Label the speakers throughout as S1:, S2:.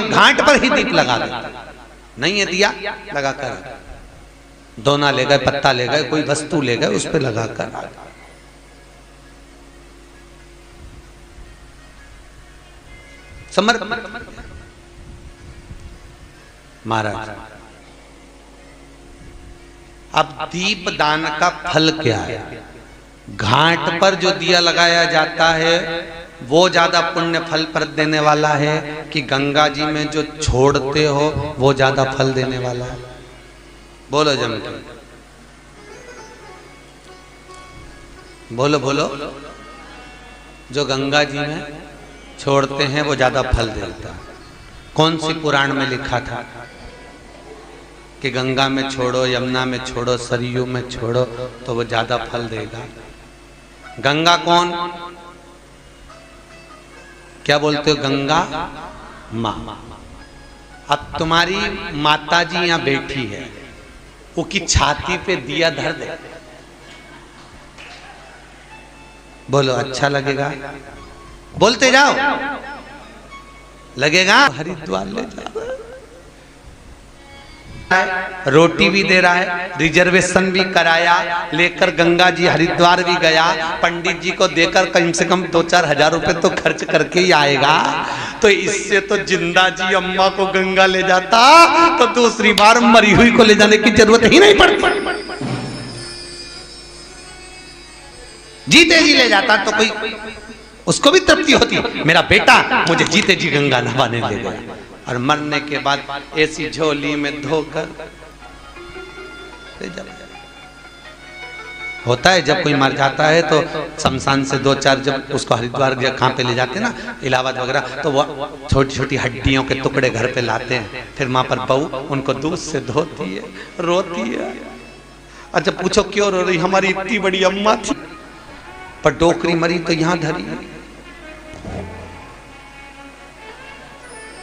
S1: लोग घाट पर ही दीप लगा देते, नहीं है दिया लगा कर, दोना ले गए, पत्ता ले गए, कोई वस्तु ले गए, उस पर लगा कर। समर्पण महाराज। अब दीप दान का फल क्या है? घाट पर जो दिया लगाया जाता है वो ज्यादा पुण्य फल पर देने वाला है कि गंगा जी में जो छोड़ते हो वो ज्यादा फल देने वाला है? बोलो जम के बोलो बोलो। जो गंगा जी में छोड़ते हैं वो ज्यादा फल देता है। कौन सी पुराण में लिखा था कि गंगा में छोड़ो, यमुना में छोड़ो, सरयू में छोड़ो तो वो ज्यादा फल देगा? गंगा कौन? क्या बोलते हो? गंगा माँ। अब तुम्हारी माता जी यहाँ बैठी है, वो की छाती पे दिया धर दे, बोलो अच्छा लगेगा? बोलते जाओ, लगेगा? हरिद्वार ले जाओ, रोटी भी दे रहा है, रिजर्वेशन भी कराया, लेकर गंगा जी हरिद्वार भी गया, पंडित जी को देकर कम से कम 2-4 हजार रुपए तो खर्च करके ही आएगा। तो इससे तो जिंदा जी अम्मा को गंगा ले जाता तो दूसरी बार मरी हुई को ले जाने की जरूरत ही नहीं पड़ती। जीते जी ले जाता तो कोई उसको भी तृप्ति होती, मेरा बेटा मुझे जीते जी गंगा नहाने ले गया। और मरने के बाद ऐसी झोली में धोकर ले जा। होता है जब कोई मर जाता है तो शमशान से 2-4 जब उसको हरिद्वार कहाँ पे ले जाते हैं ना, इलाहाबाद वगैरह, तो वो छोटी छोटी हड्डियों के टुकड़े घर पे लाते हैं, फिर वहां पर बहू उनको दूध से धोती है, रोती है। अच्छा पूछो क्यों रो रही? हमारी इतनी बड़ी अम्मा थी पर डोकरी मरी तो यहां धरी।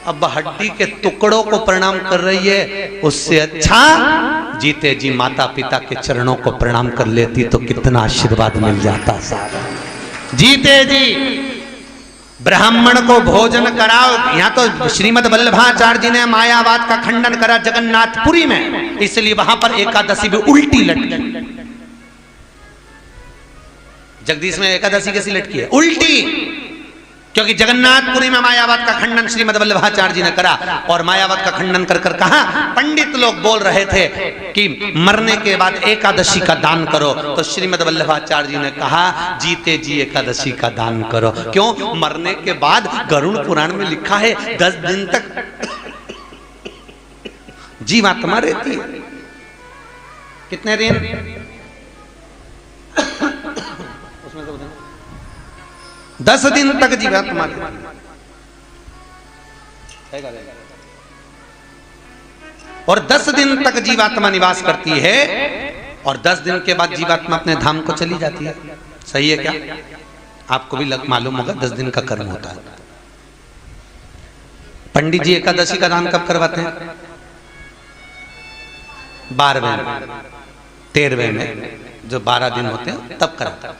S1: अब हड्डी के टुकड़ों को प्रणाम कर रही है, उससे अच्छा जीते जी माता पिता के चरणों को प्रणाम कर लेती तो कितना आशीर्वाद मिल जाता सारा। जीते जी ब्राह्मण को भोजन कराओ। यहाँ तो श्रीमद वल्लभाचार्य जी ने मायावाद का खंडन करा जगन्नाथपुरी में, इसलिए वहां पर एकादशी भी उल्टी लटकी। जगदीश में एकादशी कैसी लटकी है? उल्टी। क्योंकि जगन्नाथपुरी में मायावाद का खंडन श्रीमद वल्लभाचार्य जी ने करा, और मायावाद का खंडन कर कर कहा, पंडित लोग बोल रहे थे कि मरने के बाद एकादशी का दान करो, तो श्रीमद वल्लभाचार्य जी ने कहा जीते जी एकादशी का दान करो। क्यों? मरने के बाद गरुड़ पुराण में लिखा है 10 दिन तक जीवात्मा रहती है। कितने दिन? 10 दिन तक जीवात्मा और 10 दिन तक जीवात्मा निवास करती है, और 10 दिन के बाद जीवात्मा अपने धाम को चली जाती है। सही है क्या? आपको भी मालूम होगा 10 दिन का कर्म होता है। पंडित जी एकादशी का दान कब करवाते हैं? 12वें 13वें में, जो 12 दिन होते हैं तब कराते हैं।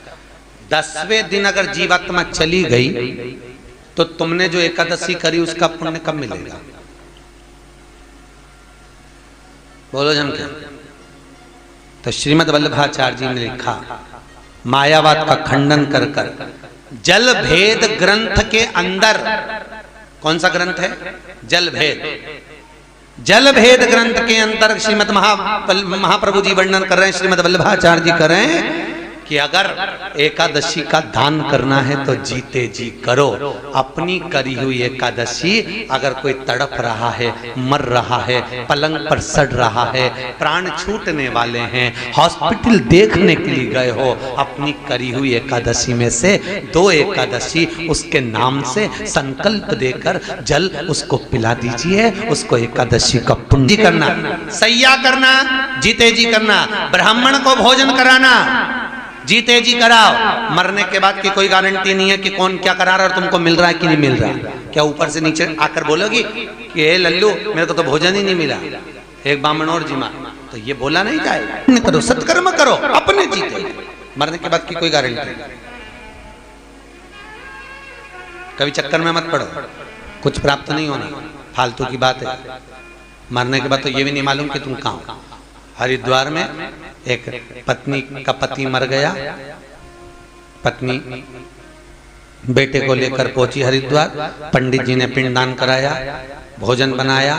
S1: 10वें दिन अगर जीवात्मा चली गई तो तुमने जो एकादशी करी उसका पुण्य कब मिलेगा? बोलो जम के। तो श्रीमद वल्लभाचार्य जी ने लिखा, मायावाद का खंडन कर कर जल भेद ग्रंथ के अंदर, कौन सा ग्रंथ है? जल भेद। जल भेद ग्रंथ के अंदर श्रीमद महाप्रभु जी वर्णन कर रहे हैं, श्रीमद वल्लभाचार्य जी कर रहे हैं कि अगर एकादशी का दान करना है तो जीते जी करो। अपनी करी हुई एकादशी अगर कोई तड़प रहा है, मर रहा है, पलंग पर सड़ रहा है, प्राण छूटने वाले हैं, हॉस्पिटल देखने के लिए गए हो, अपनी करी हुई एकादशी में से 2 एकादशी उसके नाम से संकल्प देकर जल उसको पिला दीजिए। उसको एकादशी का पुण्य करना, सैया करना, जीते जी करना, ब्राह्मण को भोजन कराना, जीते जी कराओ। मरने के बाद की कोई गारंटी नहीं है कि कौन क्या करा रहा है और तुमको मिल रहा है कि नहीं मिल रहा है। क्या ऊपर से नीचे आकर बोलोगी कि हे लल्लू मेरे को तो भोजन ही नहीं मिला, एक बामण और जिमा, तो ये बोला नहीं जाएगा। करो, सत्कर्म करो, अपने जीते। मरने के बाद की कोई गारंटी नहीं। कभी चक्कर में मत पड़ो, कुछ प्राप्त नहीं होना, फालतू की बात है। मरने के बाद तो ये भी नहीं मालूम कि तुम कहाँ हो। हरिद्वार में एक पत्नी का पति मर गया, पत्नी बेटे को लेकर पहुंची हरिद्वार, पंडित जी ने पिंडदान कराया, भोजन बनाया,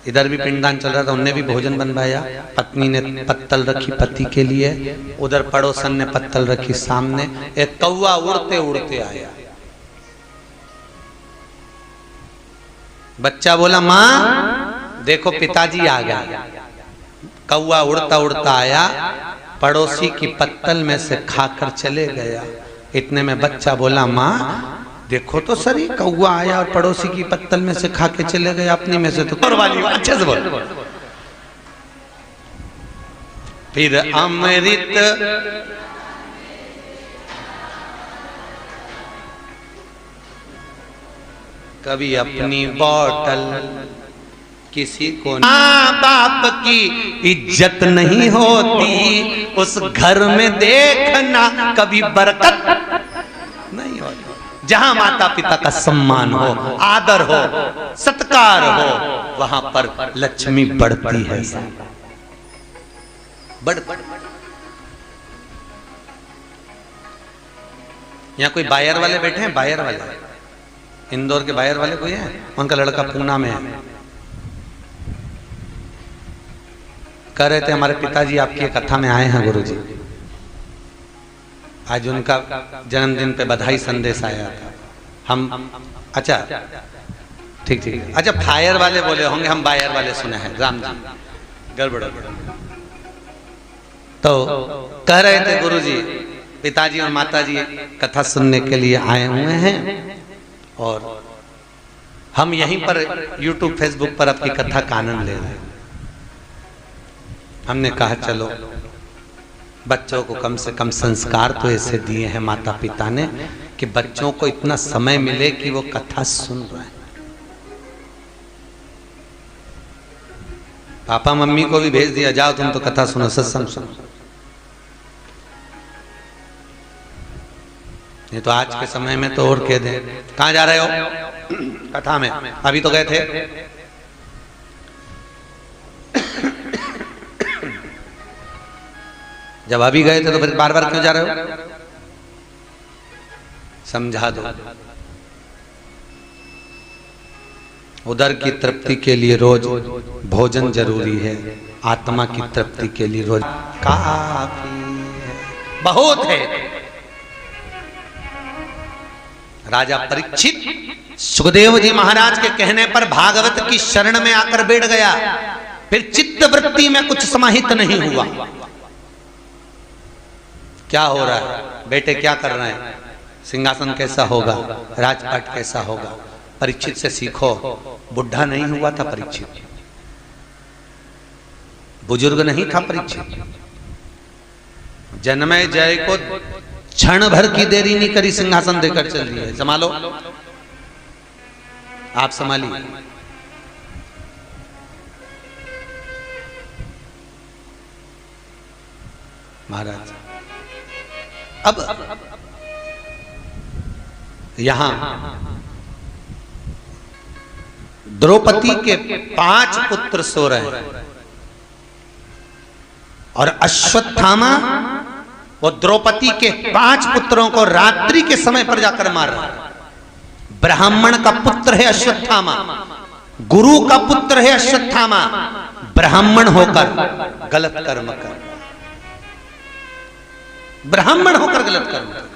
S1: इधर भी पिंडदान चल रहा था, उनने भी भोजन बनवाया। पत्नी ने पत्तल रखी पति के लिए, उधर पड़ोसन ने पत्तल रखी सामने। एक कौवा उड़ते उड़ते आया। बच्चा बोला माँ देखो पिताजी आ गया। कौवा उड़ता उड़ता आया, पड़ोसी की पत्तल में से खाकर चले गया। इतने में बच्चा बोला माँ देखो तो सही, कौवा आया और पड़ोसी की पत्तल में से खा के चले गए, अपनी में से तो और वाली अच्छे से बोल। फिर अमृत कभी अपनी बोतल किसी को, माँ बाप की इज्जत नहीं होती, उस घर में देखना कभी बरकत नहीं होती। जहां माता पिता का सम्मान हो, आदर हो, सत्कार हो, वहां पर लक्ष्मी बढ़ती है। यहाँ कोई बायर वाले बैठे हैं, बायर वाले, इंदौर के बायर वाले कोई है? उनका लड़का पूना में है। कह रहे थे हमारे पिताजी आपकी कथा में आए हैं गुरुजी, आज उनका जन्मदिन पे बधाई संदेश आया था। हम अच्छा ठीक ठीक, अच्छा फायर वाले बोले होंगे, हम बायर वाले सुने हैं। राम जी गड़बड़। तो कह रहे थे गुरुजी पिताजी और माताजी कथा सुनने के लिए आए हुए हैं और हम यहीं पर YouTube फेसबुक पर आपकी कथा का आनंद ले रहे हैं। हमने कहा चलो बच्चों को कम से कम संस्कार तो ऐसे दिए हैं माता पिता ने कि बच्चों को इतना समय मिले कि वो कथा सुन रहे हैं। पापा मम्मी को भी भेज दिया, जाओ तुम तो कथा सुनो, सत्संग सुनो। ये तो आज के समय में तो और कह दें कहाँ जा रहे हो कथा में, अभी तो गए थे। जब अभी गए थे तो फिर बार बार क्यों जा रहे हो? समझा दो। उदर की तृप्ति के लिए रोज भोजन जरूरी है, आत्मा की तृप्ति के लिए रोज काफी है, बहुत है। राजा परीक्षित सुखदेव जी महाराज के कहने पर भागवत की शरण में आकर बैठ गया, फिर चित्त वृत्ति में कुछ समाहित नहीं हुआ। क्या हो रहा है? बेटे क्या कर रहे हैं? सिंहासन कैसा होगा, राजपाट कैसा होगा? परीक्षित से सीखो। बुढ़ा नहीं हुआ था परीक्षित, बुजुर्ग नहीं था परीक्षित। जन्मय जय को क्षण भर की देरी नहीं करी, सिंहासन देकर चल रही है। संभालो, आप संभालिए। महाराज अब यहां द्रौपदी के 5 पुत्र सो रहे हैं और अश्वत्थामा वो द्रौपदी के 5 पुत्रों को रात्रि के समय पर जाकर मार रहा है। ब्राह्मण का पुत्र है अश्वत्थामा, गुरु का पुत्र है अश्वत्थामा, ब्राह्मण होकर गलत कर्म कर, ब्राह्मण होकर गलत कर्म कर।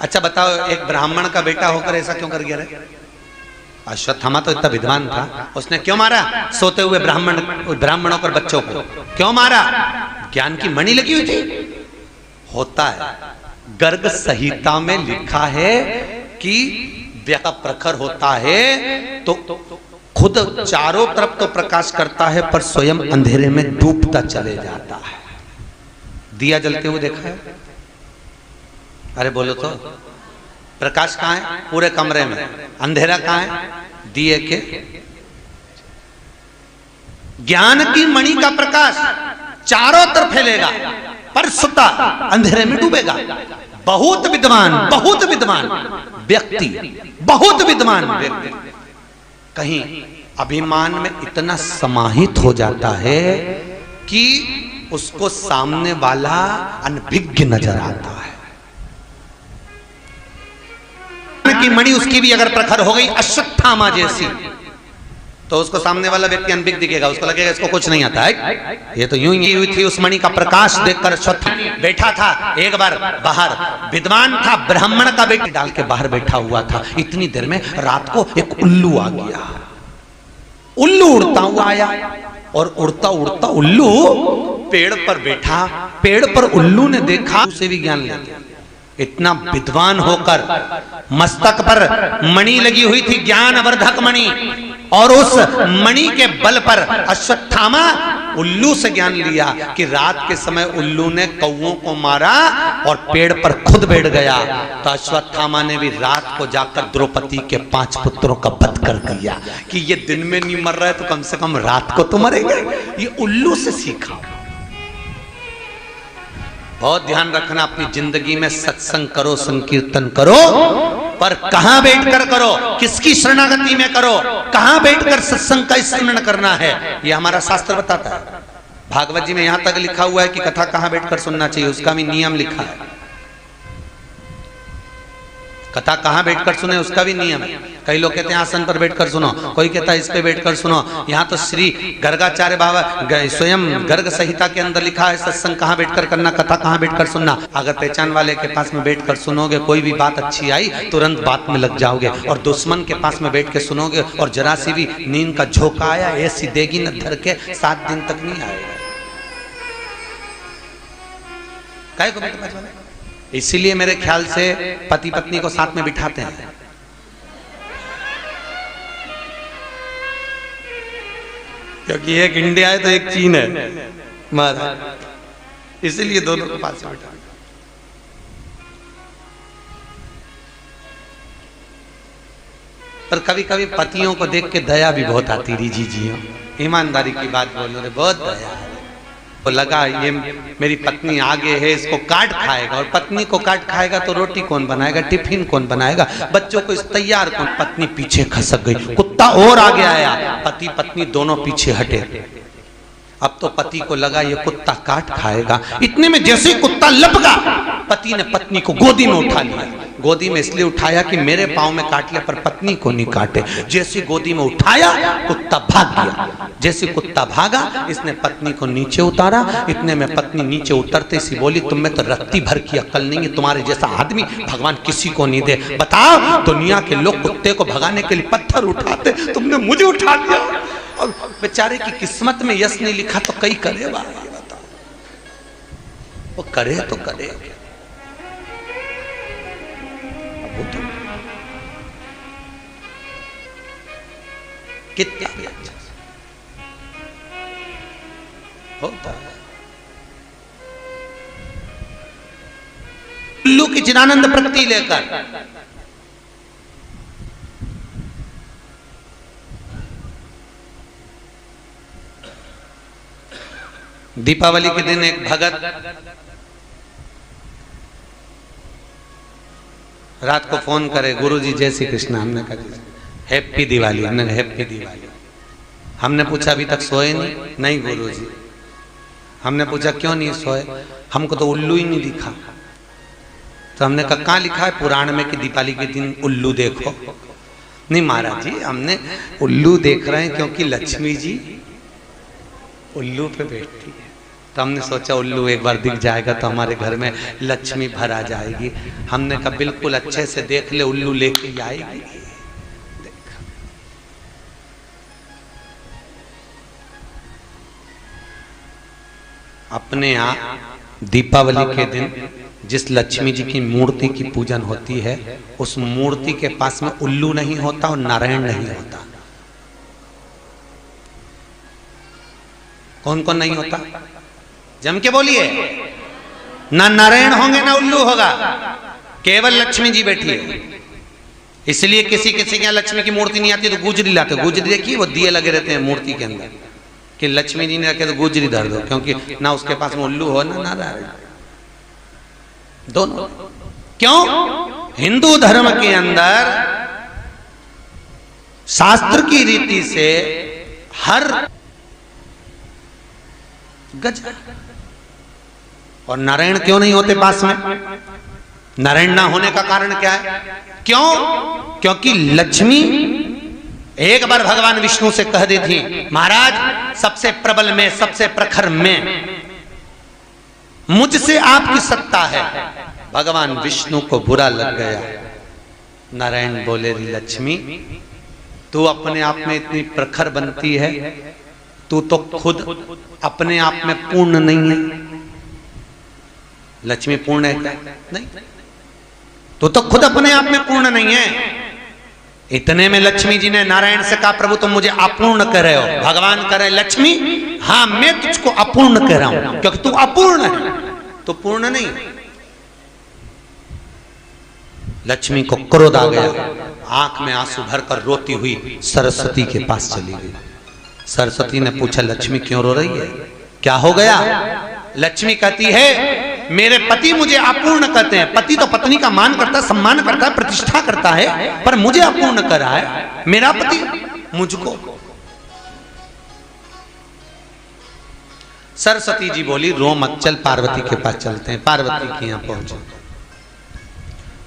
S1: अच्छा बताओ, एक ब्राह्मण का बेटा होकर ऐसा क्यों कर गया रे? अश्वत्थामा तो इतना विद्वान था, उसने क्यों मारा सोते हुए ब्राह्मणों पर बच्चों को? क्यों मारा? ज्ञान की मणि लगी हुई थी। होता है, गर्ग संहिता में लिखा है कि व्यक्ति प्रखर होता है तो खुद चारों तरफ तो प्रकाश करता है पर स्वयं अंधेरे में डूबता चले जाता है। दिया जलते हुए देखा है? अरे बोलो तो, प्रकाश कहाँ है? पूरे कमरे में। अंधेरा कहाँ है? दिए के। ज्ञान की मणि का प्रकाश चारों तरफ फैलेगा पर सुता अंधेरे में डूबेगा। बहुत विद्वान व्यक्ति, बहुत विद्वान व्यक्ति कहीं अभिमान में इतना समाहित हो जाता है कि उसको सामने वाला अनभिज्ञ नजर आता है। की मणि उसकी भी अगर प्रखर हो गई अश्वत्थामा जैसी, तो उसको सामने वाला व्यक्ति अनभिज्ञ दिखेगा, उसको लगेगा इसको कुछ नहीं आता है। ये तो यूं ही हुई थी। उस मणि का प्रकाश देखकर अश्वत्थामा बैठा था एक बार बाहर, विद्वान था, ब्राह्मण का बेटी डाल के बाहर बैठा हुआ था। इतनी देर में रात को एक उल्लू आ गया। उल्लू उड़ता हुआ आया और उड़ता उड़ता उल्लू पेड़ पर बैठा। पेड़ पर उल्लू ने देखा, उसे भी ज्ञान लिया। इतना विद्वान होकर मस्तक पर मणि लगी हुई थी, ज्ञानवर्धक मणि, और उस मणि के बल पर अश्वत्थामा उल्लू से ज्ञान लिया कि रात के समय उल्लू ने कौओं को मारा और पेड़ पर खुद बैठ गया। तो अश्वत्थामा ने भी रात को जाकर द्रौपदी के 5 पुत्रों का वध कर दिया कि ये दिन में नहीं मर रहा है तो कम से कम रात को तो मरेगा। ये उल्लू से सीखा। बहुत ध्यान रखना, अपनी जिंदगी में सत्संग करो, संकीर्तन करो, पर कहां बैठकर करो, किसकी शरणागति में करो, कहां बैठकर सत्संग का स्मरण करना है, यह हमारा शास्त्र बताता है। भागवत जी में यहां तक लिखा हुआ है कि कथा कहां बैठकर सुनना चाहिए, उसका भी नियम लिखा है। कथा कहां बैठकर सुने उसका भी नियम है। कई लोग कहते हैं आसन पर बैठकर सुनो, कोई कहता है इस पे बैठकर सुनो। यहाँ तो श्री गर्गाचार्य बाबा स्वयं गर्ग संहिता के अंदर लिखा है सत्संग कहां बैठकर करना, कथा कहां बैठकर सुनना। अगर पहचान वाले के पास में बैठकर सुनोगे, कोई भी बात अच्छी आई तुरंत बात में लग जाओगे, और दुश्मन के पास में बैठ के सुनोगे और जरा सी भी नींद का झोंका आया ऐसी देगी न धर के 7 दिन तक नहीं आएगा। काय को बैठे वाले? इसीलिए मेरे ख्याल से पति पत्नी को साथ में बिठाते हैं। क्योंकि एक इंडिया है तो एक चीन है महाराज, इसीलिए दोनों को पास में बिठा। पर कभी कभी पतियों को देख के दया भी बहुत आती। रिजी जी ईमानदारी की बात बोलो रे, बहुत दया है। तो लगा ये मेरी पत्नी आगे है, इसको काट खाएगा, और पत्नी को काट खाएगा तो रोटी कौन बनाएगा, टिफिन कौन बनाएगा, बच्चों को इस तैयार कौन। पत्नी पीछे खसक गई, कुत्ता और आगे आया, पति पत्नी दोनों पीछे हटे। अब तो पति को लगा ये कुत्ता काट खाएगा। इतने में जैसे कुत्ता लपका, पति ने पत्नी को गोदी में उठा लिया। गोदी में इसलिए उठाया कि मेरे पाँव में काट ले पर पत्नी को नहीं काटे। जैसे गोदी में उठाया कुत्ता भाग गया। जैसे कुत्ता भागा, इसने पत्नी को नीचे उतारा। इतने में पत्नी नीचे उतरते सी बोली, तुम में तो रत्ती भर की अक्ल नहीं है, तुम्हारे जैसा आदमी भगवान किसी को नहीं दे। बताओ, दुनिया के लोग कुत्ते को भगाने के लिए पत्थर उठाते, तुमने मुझे उठा लिया। और बेचारे की किस्मत में यश नहीं लिखा तो कई करेगा, ये बताओ। वो करे तो करे, वो तो कितना भी अच्छा होता है। उल्लू की चिदानंद प्रकृति लेकर दीपावली के दिन एक भगत रात को फोन करे, गुरुजी जय श्री कृष्ण। हमने कहा हैप्पी दिवाली। हमने कहा हैप्पी दिवाली। हमने पूछा अभी तक सोए नहीं? नहीं गुरुजी। हमने पूछा क्यों नहीं सोए? हमको तो उल्लू ही नहीं दिखा। तो हमने कहा कहाँ लिखा है पुराण में कि दीपावली के दिन उल्लू देखो? नहीं महाराज जी, हमने उल्लू देख रहे हैं क्योंकि लक्ष्मी जी उल्लू पे बैठती है। तो हमने सोचा उल्लू एक बार दिख जाएगा तो हमारे घर में लक्ष्मी भर आ जाएगी। हमने कहा बिल्कुल अच्छे से देख ले, उल्लू लेके आएगी। अपने यहाँ दीपावली के दिन जिस लक्ष्मी जी की मूर्ति की पूजन होती है, उस मूर्ति के पास में उल्लू नहीं होता और नारायण नहीं होता। कौन कौन नहीं होता? जम के बोलिए। ना नारायण होंगे ना उल्लू होगा, केवल लक्ष्मी जी बैठी है। इसलिए किसी किसी के यहाँ लक्ष्मी की मूर्ति नहीं आती तो गुजरी लाते। गुजरी देखिए, वो दिए लगे रहते हैं मूर्ति के अंदर कि लक्ष्मी जी ने रखे तो गुजरी धर दो, क्योंकि ना उसके पास में उल्लू हो ना नारायण, दोनों। क्यों? हिंदू धर्म के अंदर शास्त्र की रीति से हर गज, और नारायण क्यों नहीं होते पास में? नारायण ना होने का कारण क्या है? क्यों? क्योंकि लक्ष्मी एक बार भगवान विष्णु से कह दी थी, महाराज सबसे प्रबल में, सबसे प्रखर में मुझसे आपकी सत्ता है। भगवान विष्णु को बुरा लग गया। नारायण बोले, लक्ष्मी तू अपने आप में इतनी प्रखर बनती है, तू तो खुद अपने आप में पूर्ण नहीं है। लक्ष्मी पूर्ण है क्या? नहीं। तू तो खुद अपने आप में पूर्ण नहीं है। इतने में लक्ष्मी जी ने नारायण से कहा, प्रभु तुम मुझे अपूर्ण कह रहे हो। भगवान कह रहे, लक्ष्मी हाँ मैं तुझको अपूर्ण कह रहा हूं, क्योंकि तू अपूर्ण है, तो पूर्ण नहीं। लक्ष्मी को क्रोध आ गया, आंख में आंसू भरकर रोती हुई सरस्वती के पास चली गई। सरस्वती ने पूछा, लक्ष्मी क्यों रो रही है, क्या हो गया? लक्ष्मी कहती है, मेरे पति मुझे अपूर्ण कहते हैं। पति तो पत्नी का मान करता है, सम्मान करता है, प्रतिष्ठा करता है, पर मुझे अपूर्ण कर रहा है मेरा पति मुझको। सरस्वती जी बोली, रो मत, चल पार्वती के पास चलते हैं। पार्वती के यहाँ पहुंचे।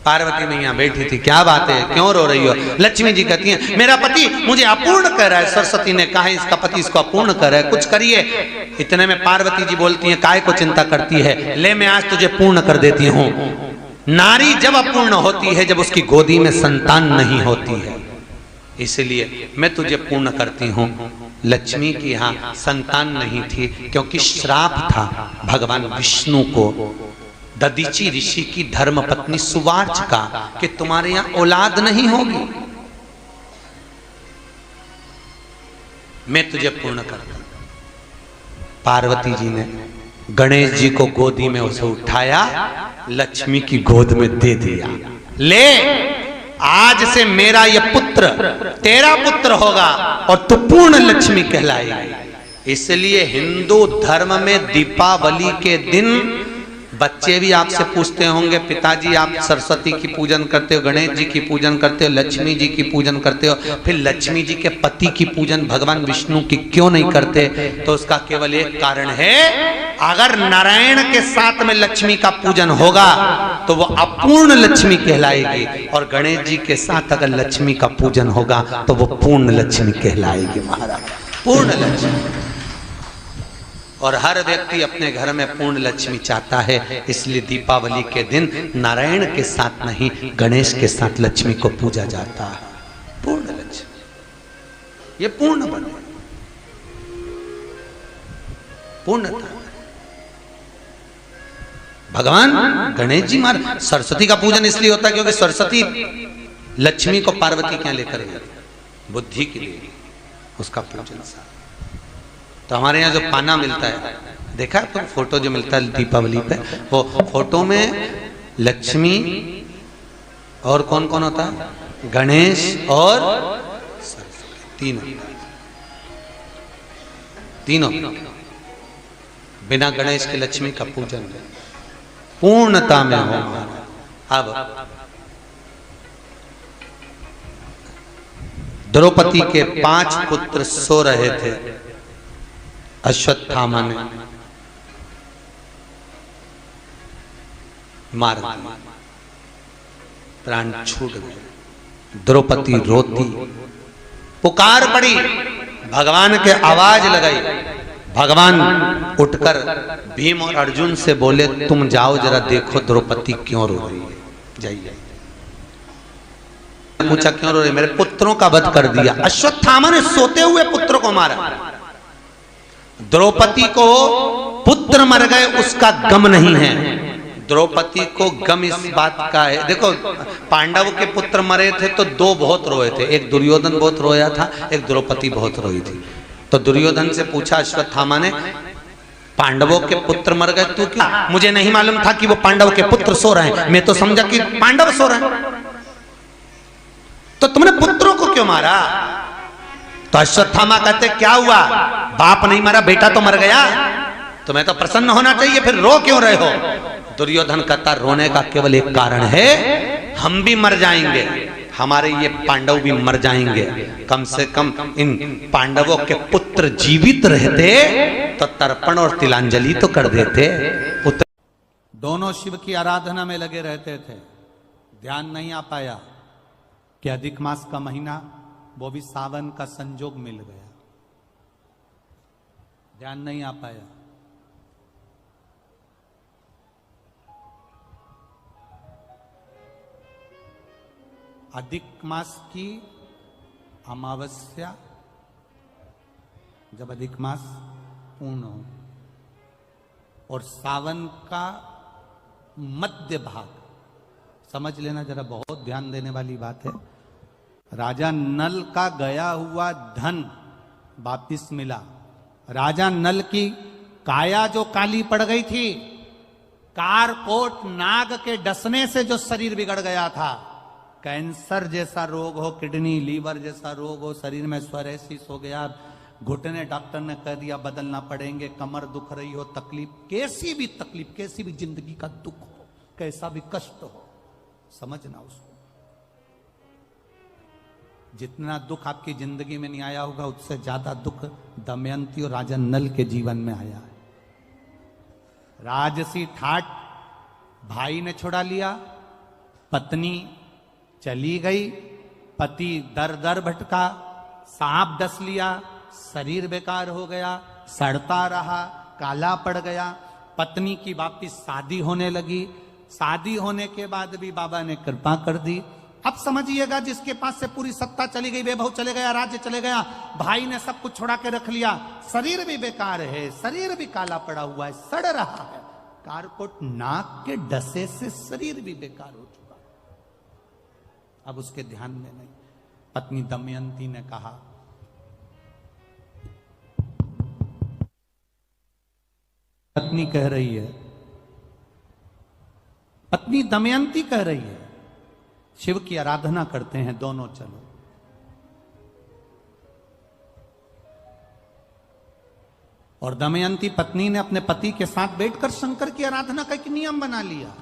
S1: पार्वती मैया बैठी थी, क्या बात है, क्यों रो रही हो? लक्ष्मी जी कहती हैं, मेरा पति मुझे अपूर्ण कर रहा है। सरस्वती ने कहा, इसका पति इसको अपूर्ण कर रहा है, कुछ करिए। इतने में पार्वती जी बोलती हैं, काय को चिंता करती है, ले मैं आज तुझे पूर्ण कर देती हूँ। नारी जब अपूर्ण होती है, जब उसकी गोदी में संतान नहीं होती है, इसलिए मैं तुझे पूर्ण करती हूँ। लक्ष्मी की यहाँ संतान नहीं थी, क्योंकि श्राप था भगवान विष्णु को ददीची ऋषि की धर्म पत्नी सुवार्च का, कि तुम्हारे यहां औलाद नहीं होगी, मैं तुझे पूर्ण करता। पार्वती जी ने गणेश जी को गोदी में उसे उठाया, लक्ष्मी की गोद में दे दिया। ले, आज से मेरा यह पुत्र तेरा पुत्र होगा और तू पूर्ण लक्ष्मी कहलाएगी। इसलिए हिंदू धर्म में दीपावली के दिन बच्चे भी आपसे पूछते होंगे, पिताजी आप सरस्वती की पूजन करते हो, गणेश जी की पूजन करते हो, लक्ष्मी जी की पूजन करते हो, फिर लक्ष्मी जी के पति की पूजन भगवान विष्णु की क्यों नहीं करते? तो उसका केवल एक कारण है, अगर नारायण के साथ में लक्ष्मी का पूजन होगा तो वो अपूर्ण लक्ष्मी कहलाएगी, और गणेश जी के साथ अगर लक्ष्मी का पूजन होगा तो वो पूर्ण लक्ष्मी कहलाएगी। महाराज पूर्ण लक्ष्मी, और हर व्यक्ति अपने घर में पूर्ण लक्ष्मी चाहता है। इसलिए दीपावली के दिन नारायण के साथ नहीं, गणेश के साथ लक्ष्मी को पूजा जाता है। पूर्ण लक्ष्मी, ये पूर्ण बने, पूर्णता। भगवान गणेश जी महाराज, सरस्वती का पूजन इसलिए होता है क्योंकि सरस्वती लक्ष्मी को पार्वती क्या लेकर गई, बुद्धि के लिए उसका पूजन। तो हमारे यहाँ जो पाना मिलता है, देखा तो फोटो जो मिलता है दीपावली पे, वो फोटो में लक्ष्मी और कौन कौन होता है, गणेश और सरस्वती, तीनों। बिना गणेश के लक्ष्मी का पूजन पूर्णता में हो। अब द्रौपदी के 5 पुत्र सो रहे थे, अश्वत्थामा ने मार दिया, प्राण छूट गए। द्रौपदी रोती, पुकार पड़ी, भगवान के आवाज लगाई। भगवान उठकर भीम और अर्जुन से बोले, तुम जाओ जरा देखो द्रौपदी क्यों रो रही है, जाइए। पूछा क्यों रो रही? मेरे पुत्रों का वध कर दिया। अश्वत्थामा ने सोते हुए पुत्र को मारा। द्रौपदी को पुत्र मर गए उसका गम नहीं है, द्रौपदी को गम इस बात का है। देखो, पांडव के पुत्र मरे थे तो 2 बहुत रोए थे, एक दुर्योधन बहुत रोया था, एक द्रौपदी बहुत रोई थी। तो दुर्योधन से पूछा अश्वत्थामा ने, पांडवों के पुत्र मर गए तू क्यों? मुझे नहीं मालूम था कि वो पांडव के पुत्र सो रहे हैं, मैं तो समझा कि पांडव सो रहे हैं, तो तुमने पुत्रों को क्यों मारा? तो अश्वत्थामा कहते, क्या हुआ, बाप नहीं मरा, बेटा तो मर गया, तुम्हें तो प्रसन्न होना चाहिए, फिर रो क्यों रहे हो? दुर्योधन कहता रोने का केवल एक कारण है, हम भी मर जाएंगे, हमारे ये पांडव भी मर जाएंगे, कम से कम इन पांडवों के पुत्र जीवित रहते तो तर्पण और तिलांजलि तो कर देते। दोनों शिव की आराधना में लगे रहते थे, ध्यान नहीं आ पाया कि अधिक मास का महीना, वो भी सावन का संजोग मिल गया, ध्यान नहीं आ पाया। अधिक मास की अमावस्या, जब अधिक मास पूर्ण हो, और सावन का मध्य भाग, समझ लेना जरा, बहुत ध्यान देने वाली बात है। राजा नल का गया हुआ धन वापिस मिला। राजा नल की काया जो काली पड़ गई थी, कारकोट नाग के डसने से जो शरीर बिगड़ गया था, कैंसर जैसा रोग हो, किडनी लीवर जैसा रोग हो, शरीर में स्वरेसिस हो गया, घुटने डॉक्टर ने कह दिया बदलना पड़ेंगे, कमर दुख रही हो, तकलीफ, कैसी भी तकलीफ, कैसी भी जिंदगी का दुख हो, कैसा भी कष्ट हो, समझना उसको। जितना दुख आपकी जिंदगी में नहीं आया होगा, उससे ज्यादा दुख दमयंती और राजा नल के जीवन में आया है। राजसी ठाट भाई ने छुड़ा लिया, पत्नी चली गई, पति दर दर भटका, सांप डस लिया, शरीर बेकार हो गया, सड़ता रहा, काला पड़ गया। पत्नी की वापिस शादी होने लगी, शादी होने के बाद भी बाबा ने कृपा कर दी। अब समझिएगा, जिसके पास से पूरी सत्ता चली गई, वैभव चले गया, राज्य चले गया, भाई ने सब कुछ छुड़ा के रख लिया, शरीर भी बेकार है, शरीर भी काला पड़ा हुआ है, सड़ रहा है, कारकोट नाक के डसे से शरीर भी बेकार हो चुका। अब उसके ध्यान में नहीं। पत्नी दमयंती ने कहा, पत्नी कह रही है, पत्नी दमयंती कह रही है, शिव की आराधना करते हैं दोनों, चलो। और दमयंती पत्नी ने अपने पति के साथ बैठकर शंकर की आराधना का एक नियम बना लिया।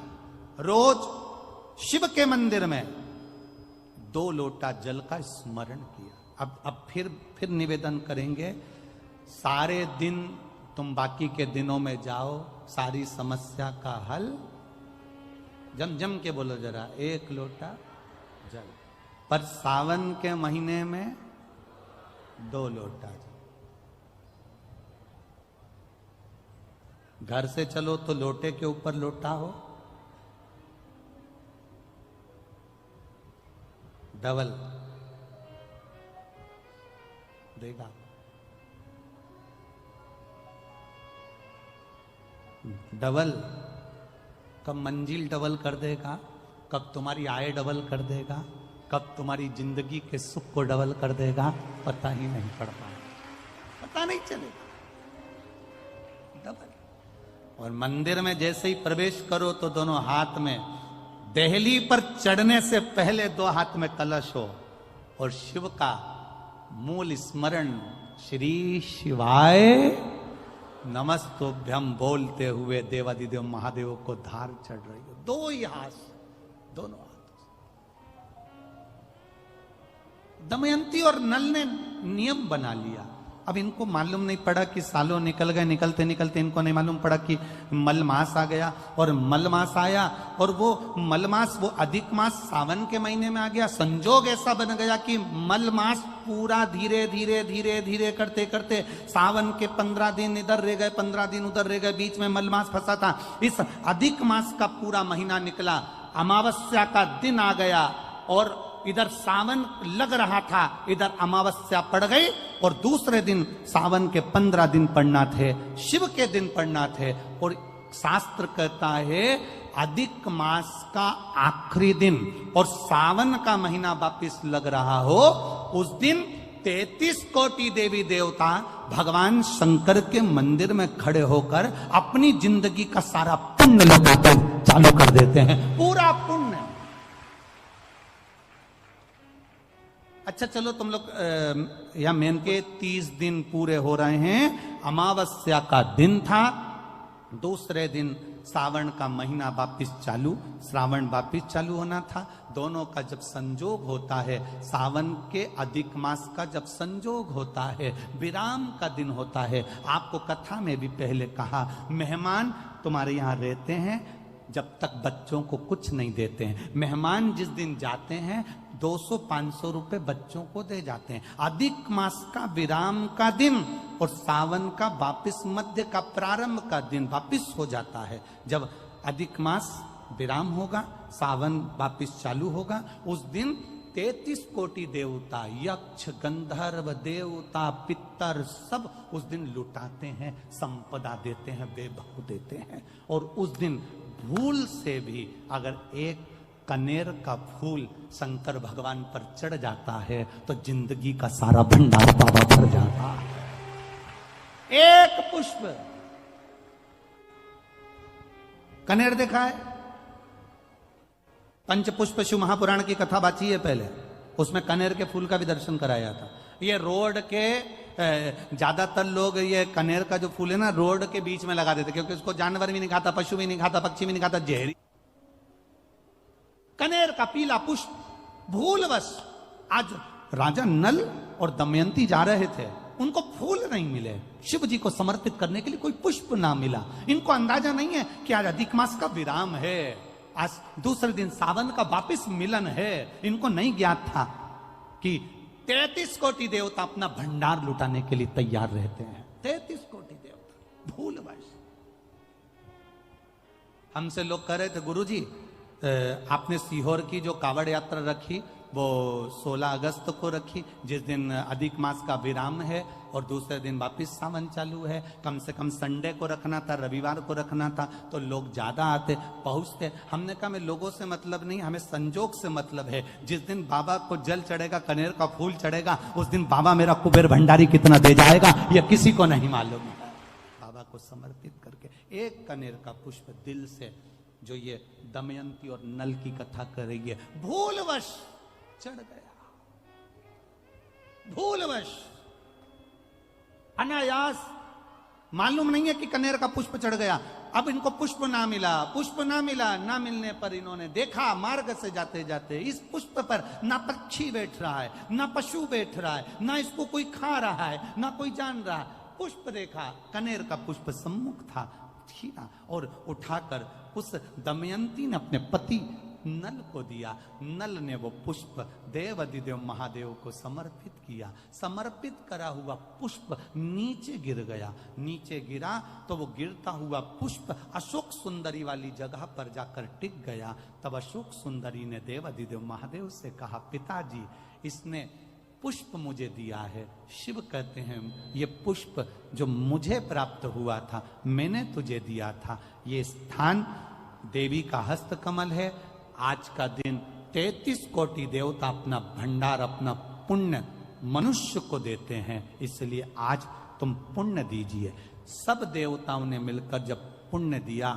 S1: रोज शिव के मंदिर में 2 लोटा जल का स्मरण किया। अब फिर निवेदन करेंगे, सारे दिन तुम बाकी के दिनों में जाओ, सारी समस्या का हल, जम जम के बोलो जरा, 1 लोटा जल, पर सावन के महीने में 2 लोटा जल। घर से चलो तो लोटे के ऊपर लोटा हो, डबल देगा, डबल। कब मंजिल डबल कर देगा, कब तुम्हारी आय डबल कर देगा, कब तुम्हारी जिंदगी के सुख को डबल कर देगा, पता ही नहीं पड़ पाएगा, पता नहीं चलेगा, डबल। और मंदिर में जैसे ही प्रवेश करो तो दोनों हाथ में, देहली पर चढ़ने से पहले 2 हाथ में कलश हो, और शिव का मूल स्मरण, श्री शिवाय नमस्तुभ्यम बोलते हुए देवादिदेव महादेव को धार चढ़ रही हो, 2 ही हाथ, दोनों हाथ। दमयंती और नल ने नियम बना लिया। अब इनको मालूम नहीं पड़ा कि सालों निकल गए, निकलते निकलते इनको नहीं मालूम पड़ा कि मलमास आ गया, और मलमास आया, और वो मलमास, वो अधिक मास सावन के महीने में आ गया। संजोग ऐसा बन गया कि मलमास पूरा धीरे धीरे धीरे धीरे करते करते सावन के 15 दिन इधर रह गए, 15 दिन उधर रह गए, बीच में मलमास फंसा था। इस अधिक मास का पूरा महीना निकला, अमावस्या का दिन आ गया, और इधर सावन लग रहा था, इधर अमावस्या पड़ गई, और दूसरे दिन सावन के 15 दिन पड़ना थे, शिव के दिन पड़ना थे। और शास्त्र कहता है अधिक मास का आखिरी दिन और सावन का महीना वापिस लग रहा हो, उस दिन 33 कोटि देवी देवता भगवान शंकर के मंदिर में खड़े होकर अपनी जिंदगी का सारा पुण्य लौटाते चालू कर देते हैं, पूरा पुण्य। अच्छा चलो, तुम लोग यहां मेन के 30 दिन पूरे हो रहे हैं। अमावस्या का दिन था, दूसरे दिन सावन का महीना वापिस चालू, श्रावण वापिस चालू होना था। दोनों का जब संजोग होता है, सावन के अधिक मास का जब संजोग होता है, विराम का दिन होता है। आपको कथा में भी पहले कहा, मेहमान तुम्हारे यहाँ रहते हैं जब तक बच्चों को कुछ नहीं देते हैं। मेहमान जिस दिन जाते हैं 200-500 रुपए बच्चों को दे जाते हैं। अधिक मास का विराम का दिन और सावन का वापिस मध्य का प्रारंभ का दिन वापिस हो जाता है। जब अधिक मास विराम होगा, सावन वापिस चालू होगा, उस दिन 33 कोटि देवता, यक्ष, गंधर्व, देवता, पितर सब उस दिन लुटाते हैं, संपदा देते हैं, वैभव देते हैं। और उस दिन भूल से भी अगर एक कनेर का फूल शंकर भगवान पर चढ़ जाता है तो जिंदगी का सारा भंडार बाबा भर जाता है। एक पुष्प, कनेर देखा है? पंचपुष्प शिव महापुराण की कथा बाची है पहले, उसमें कनेर के फूल का भी दर्शन कराया था। ये रोड के ज्यादातर लोग ये कनेर का जो फूल है ना रोड के बीच में लगा देते, क्योंकि उसको जानवर भी नहीं खाता, पशु भी नहीं खाता, पक्षी भी नहीं खाता, जहरी। कनेर का पीला पुष्प, भूलवश आज राजा नल और दमयंती जा रहे थे, उनको फूल नहीं मिले, शिव जी को समर्पित करने के लिए कोई पुष्प ना मिला। इनको अंदाजा नहीं है कि आज अधिक मास का विराम है, आज दूसरे दिन सावन का वापिस मिलन है। इनको नहीं ज्ञात था कि 33 कोटि देवता अपना भंडार लुटाने के लिए तैयार रहते हैं। 33 कोटि देवता भूलवश। हमसे लोग कह रहे थे, गुरुजी आपने सीहोर की जो कावड़ यात्रा रखी वो 16 अगस्त को रखी, जिस दिन अधिक मास का विराम है और दूसरे दिन वापिस सावन चालू है। कम से कम संडे को रखना था, रविवार को रखना था, तो लोग ज्यादा आते पहुंचते। हमने कहा हमें लोगों से मतलब नहीं, हमें संजोग से मतलब है। जिस दिन बाबा को जल चढ़ेगा, कनेर का फूल चढ़ेगा, उस दिन बाबा मेरा कुबेर भंडारी कितना दे जाएगा यह किसी को नहीं मालूम है। बाबा को समर्पित करके एक कनेर का पुष्प दिल से, जो ये दमयंती और नल की कथा कर रही है, भूलवश चढ़ गया, भूलवश, अनायास, मालूम नहीं है कि कनेर का पुष्प चढ़ गया। अब इनको पुष्प ना मिला, पुष्प ना मिला, ना मिलने पर इन्होंने देखा मार्ग से जाते जाते इस पुष्प पर ना पक्षी बैठ रहा है, ना पशु बैठ रहा है, ना इसको कोई खा रहा है, ना कोई जान रहा है। पुष्प देखा, कनेर का पुष्प सम्मुख था, छीना और उठाकर उस दमयंती ने अपने पति नल को दिया। नल ने वो पुष्प देव अधिदेव महादेव को समर्पित किया। समर्पित करा हुआ पुष्प नीचे गिर गया। नीचे गिरा तो वो गिरता हुआ पुष्प अशोक सुंदरी वाली जगह पर जाकर टिक गया। तब अशोक सुंदरी ने देव अधिदेव महादेव से कहा, पिताजी इसने पुष्प मुझे दिया है। शिव कहते हैं ये पुष्प जो मुझे प्राप्त हुआ था मैंने तुझे दिया था। ये स्थान देवी का हस्त कमल है। आज का दिन 33 कोटि देवता अपना भंडार, अपना पुण्य मनुष्य को देते हैं, इसलिए आज तुम पुण्य दीजिए। सब देवताओं ने मिलकर जब पुण्य दिया,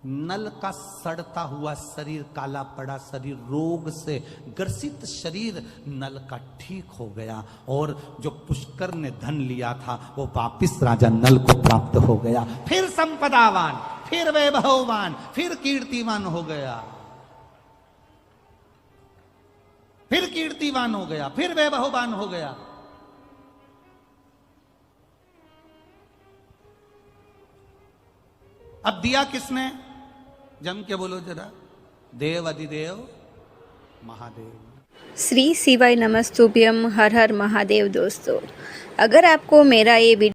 S1: नल का सड़ता हुआ शरीर, काला पड़ा शरीर, रोग से ग्रसित शरीर नल का ठीक हो गया। और जो पुष्कर ने धन लिया था वो वापिस राजा नल को प्राप्त हो गया। फिर संपदावान, फिर वैभववान, फिर कीर्तिवान हो गया, फिर कीर्तिवान हो गया, फिर वैभववान हो गया। अब दिया किसने? जम के बोलो जरा, देव अधिदेव महादेव।
S2: श्री शिवाय नमस्तुभ्यम, हर हर महादेव। दोस्तों, अगर आपको मेरा ये वीडियो